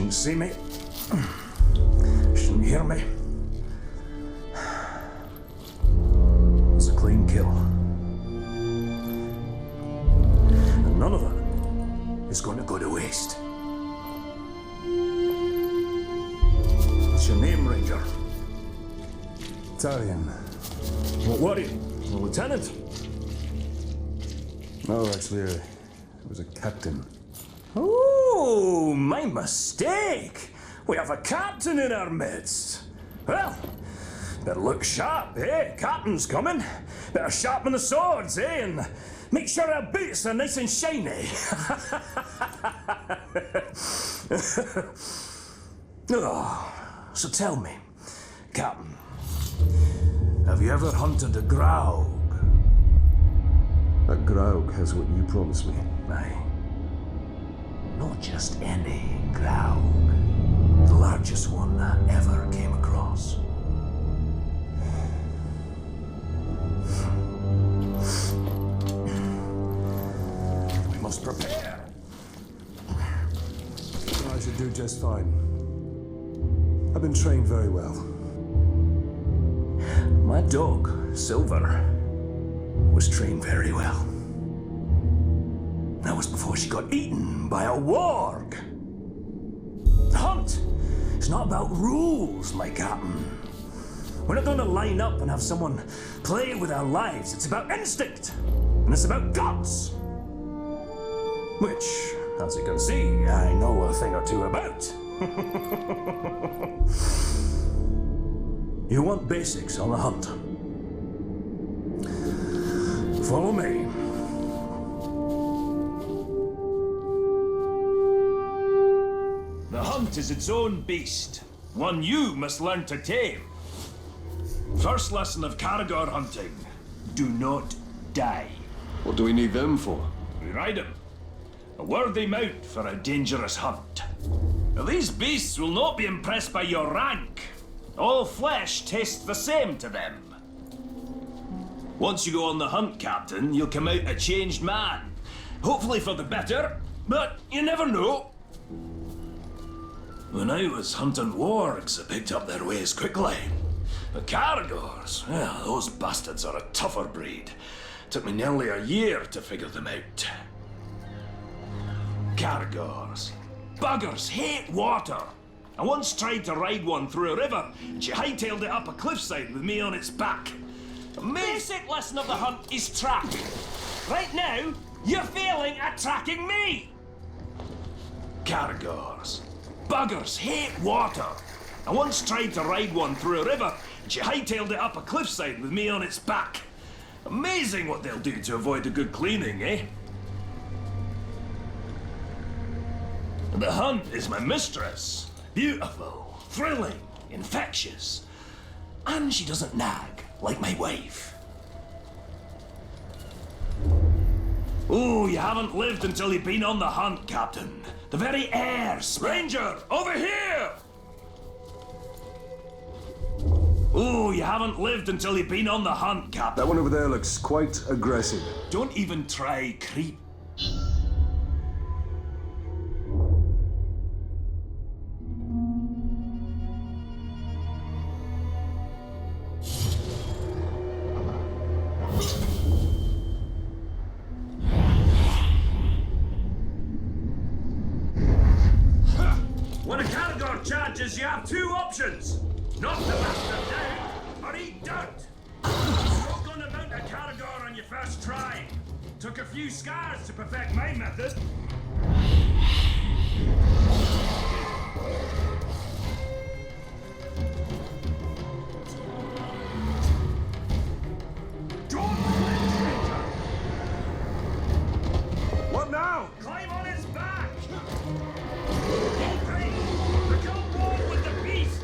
Shouldn't see me. Shouldn't hear me. It's a clean kill. And none of it is going to go to waste. What's your name, Ranger? Talion. What were you? A lieutenant? No, actually, it was a captain. Oh, my mistake. We have a captain in our midst. Well, better look sharp, eh? Captain's coming. Better sharpen the swords, eh? And make sure our boots are nice and shiny. Oh, so tell me, Captain, have you ever hunted a grouse? That Graug has what you promised me. Aye. Not just any grouse. The largest one I ever came across. We must prepare. I should do just fine. I've been trained very well. My dog, Silver, was trained very well. That was before she got eaten by a warg. The hunt is not about rules, my captain. We're not going to line up and have someone play with our lives. It's about instinct, and it's about guts. Which, as you can see, I know a thing or two about. You want basics on the hunt? Follow me. The hunt is its own beast, one you must learn to tame. First lesson of Caragor hunting, do not die. What do we need them for? We ride them. A worthy mount for a dangerous hunt. Now, these beasts will not be impressed by your rank. All flesh tastes the same to them. Once you go on the hunt, Captain, you'll come out a changed man. Hopefully for the better, but you never know. When I was hunting wargs, I picked up their ways quickly. But Caragors, well, those bastards are a tougher breed. Took me nearly a year to figure them out. Caragors. Buggers hate water. I once tried to ride one through a river, and she hightailed it up a cliffside with me on its back. The basic lesson of the hunt is track. Right now, you're failing at tracking me! Caragors. Buggers hate water. I once tried to ride one through a river, and she hightailed it up a cliffside with me on its back. Amazing what they'll do to avoid a good cleaning, eh? The hunt is my mistress. Beautiful, thrilling, infectious. And she doesn't nag like my wife. Oh, you haven't lived until you've been on the hunt, Captain. The very air. Ranger, over here! Oh, you haven't lived until you've been on the hunt, Captain. That one over there looks quite aggressive. Don't even try creep. When a Caragor charges, you have two options. Knock the bastard down, or eat dirt. Not gonna mount a Caragor on your first try. Took a few scars to perfect my method. Don't flinch, Ranger. What now? Climb on his back. Hey, become one with the beast.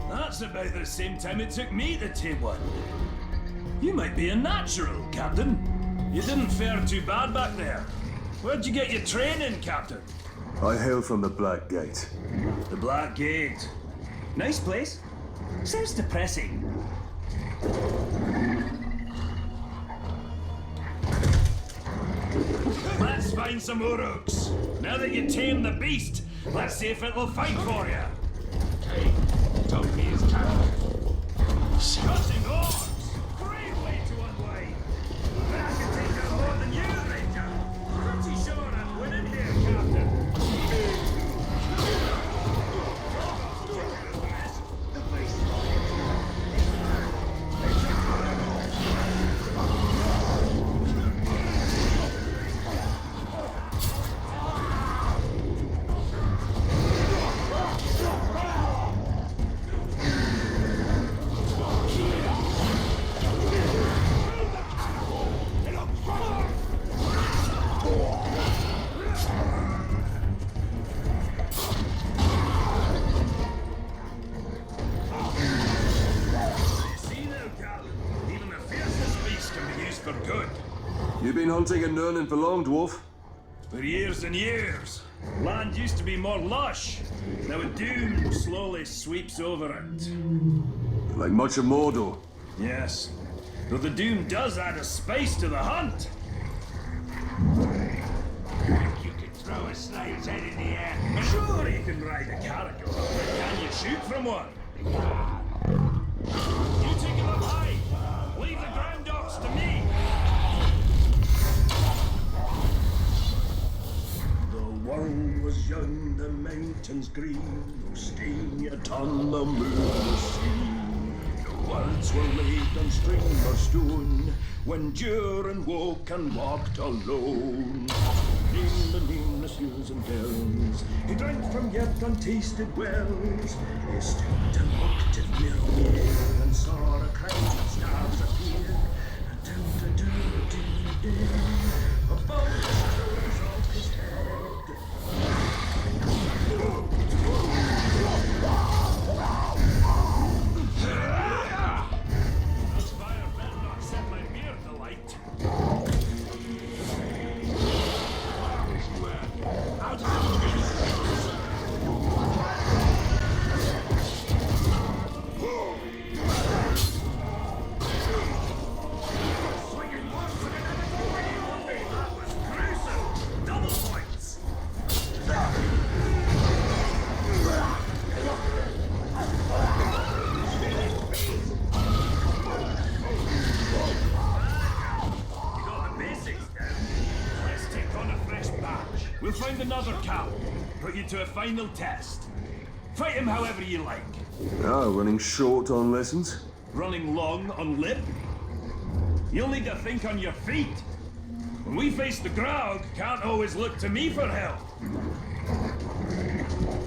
That's about the same time it took me to tame one. You might be a natural, Captain. You didn't fare too bad back there. Where'd you get your training, Captain? I hail from the Black Gate. The Black Gate. Nice place. Sounds depressing. Let's find some Uruks. Now that you tamed the beast, let's see if it'll fight for you. Hey, don't be his captain. Cutting oars! Great way to unwind. But I can take on more than you, Ranger. Pretty sure I'm winning here, Captain. For good. You been hunting and learning for long, dwarf? For years and years. Land used to be more lush. Now a doom slowly sweeps over it. Like much of Mordor. Yes. Though the doom does add a spice to the hunt. You can throw a snake's head in the air. Sure you can ride a carriage, but can you shoot from one? You take him up high. Leave the ground dogs to me. The world was young, the mountains green, no stain yet on the moon was seen. The words were laid on string or stone, when Durin woke and walked alone. In the nameless hills and dells, he drank from yet untasted wells. He stood and looked at Mjolnir and saw a crowd of stars appear. Above the shadows of his head. This fire better not set my beard alight. Out of swinging one for another. That was gruesome. Double points. You got the basics down. Let's take on a fresh batch. We'll find another cow. Put you to a final test. Fight him however you like. Ah, running short on lessons? Running long on lip. You'll need to think on your feet. When we face the Graug, can't always look to me for help.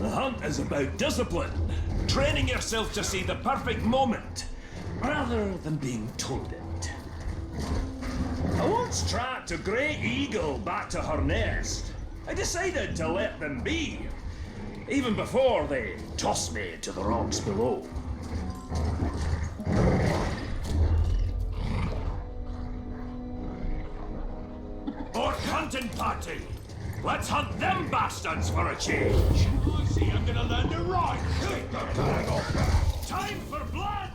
The hunt is about discipline. Training yourself to see the perfect moment, rather than being told it. I once tracked a grey eagle back to her nest. I decided to let them be, even before they tossed me to the rocks below. Orc hunting party! Let's hunt them bastards for a change! I see I'm gonna learn to ride. Time for blood!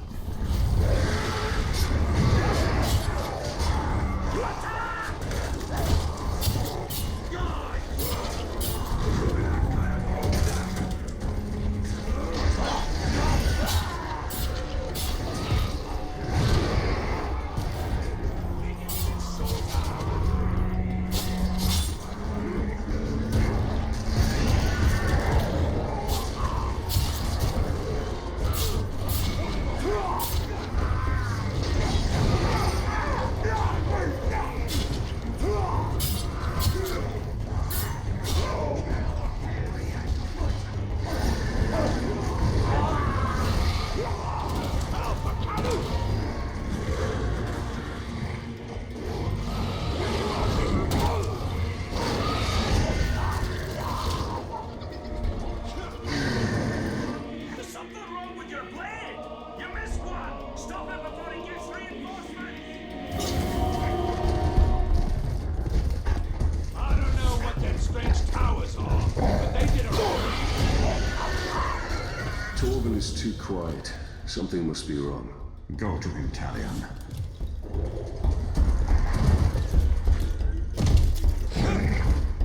Torvin is too quiet. Something must be wrong. Go to him, Talion.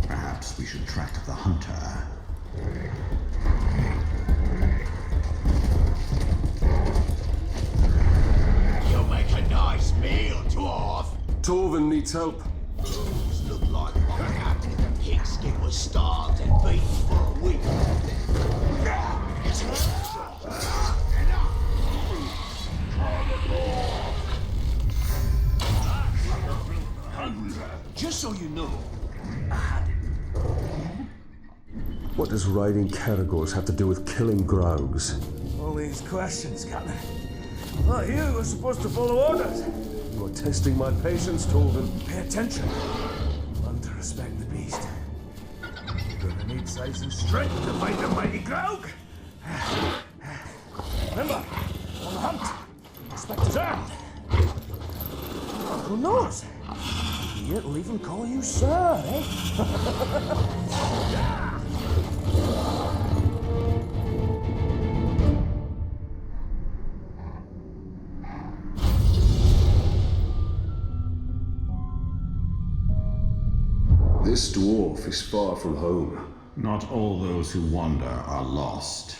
Perhaps we should track the hunter. You'll make a nice meal, dwarf. Torvin needs help. Those look like mine. Pigskin was starved and beaten for a week. Just so you know, What does riding Caragors have to do with killing Graugs? All these questions, Captain. Well, you were supposed to follow orders. You are testing my patience, Torvin. Pay attention. Learn to respect the beast. You're gonna need size and strength to fight the mighty Graug. Remember, on the hunt, respect is earned. Who knows? You'll even call you sir, eh? This dwarf is far from home. Not all those who wander are lost.